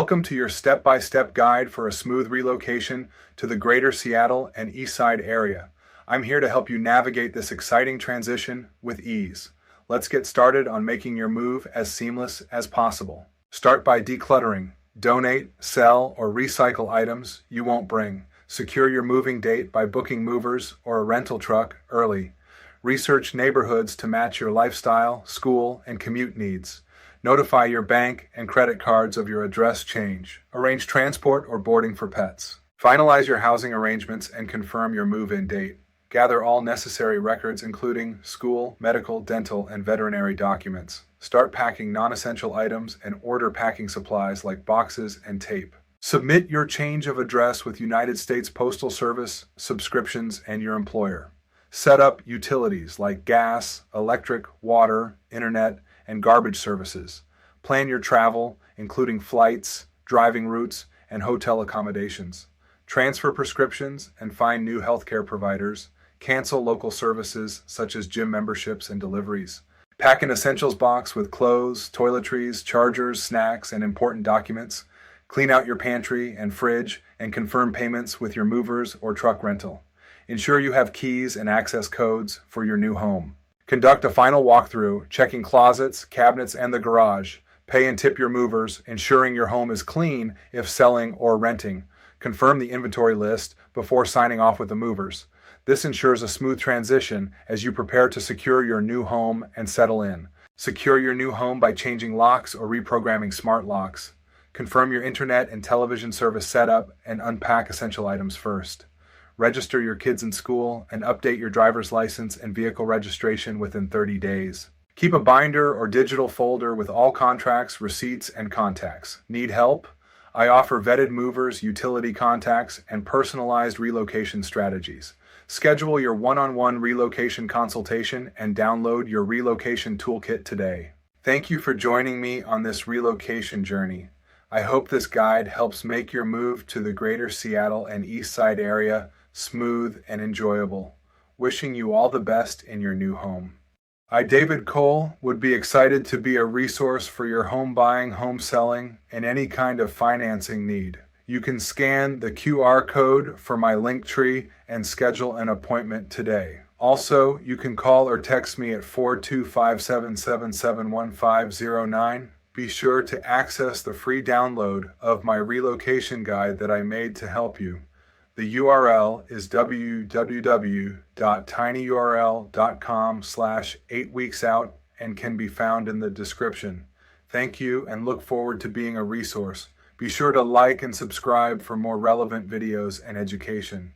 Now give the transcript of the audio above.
Welcome to your step-by-step guide for a smooth relocation to the greater Seattle and Eastside area. I'm here to help you navigate this exciting transition with ease. Let's get started on making your move as seamless as possible. Start by decluttering. Donate, sell, or recycle items you won't bring. Secure your moving date by booking movers or a rental truck early. Research neighborhoods to match your lifestyle, school, and commute needs. Notify your bank and credit cards of your address change. Arrange transport or boarding for pets. Finalize your housing arrangements and confirm your move-in date. Gather all necessary records including school, medical, dental, and veterinary documents. Start packing non-essential items and order packing supplies like boxes and tape. Submit your change of address with United States Postal Service, subscriptions, and your employer. Set up utilities like gas, electric, water, internet, and garbage services. Plan your travel, including flights, driving routes, and hotel accommodations. Transfer prescriptions and find new healthcare providers. Cancel local services such as gym memberships and deliveries. Pack an essentials box with clothes, toiletries, chargers, snacks, and important documents. Clean out your pantry and fridge and confirm payments with your movers or truck rental. Ensure you have keys and access codes for your new home. Conduct a final walkthrough, checking closets, cabinets, and the garage. Pay and tip your movers, ensuring your home is clean if selling or renting. Confirm the inventory list before signing off with the movers. This ensures a smooth transition as you prepare to secure your new home and settle in. Secure your new home by changing locks or reprogramming smart locks. Confirm your internet and television service setup and unpack essential items first. Register your kids in school, and update your driver's license and vehicle registration within 30 days. Keep a binder or digital folder with all contracts, receipts, and contacts. Need help? I offer vetted movers, utility contacts, and personalized relocation strategies. Schedule your one-on-one relocation consultation and download your relocation toolkit today. Thank you for joining me on this relocation journey. I hope this guide helps make your move to the greater Seattle and Eastside area smooth and enjoyable. Wishing you all the best in your new home. I, David Cole, would be excited to be a resource for your home buying, home selling, and any kind of financing need. You can scan the QR code for my Linktree and schedule an appointment today. Also, you can call or text me at 425-777-1509. Be sure to access the free download of my relocation guide that I made to help you. The URL is www.tinyurl.com/8weeksout and can be found in the description. Thank you and look forward to being a resource. Be sure to like and subscribe for more relevant videos and education.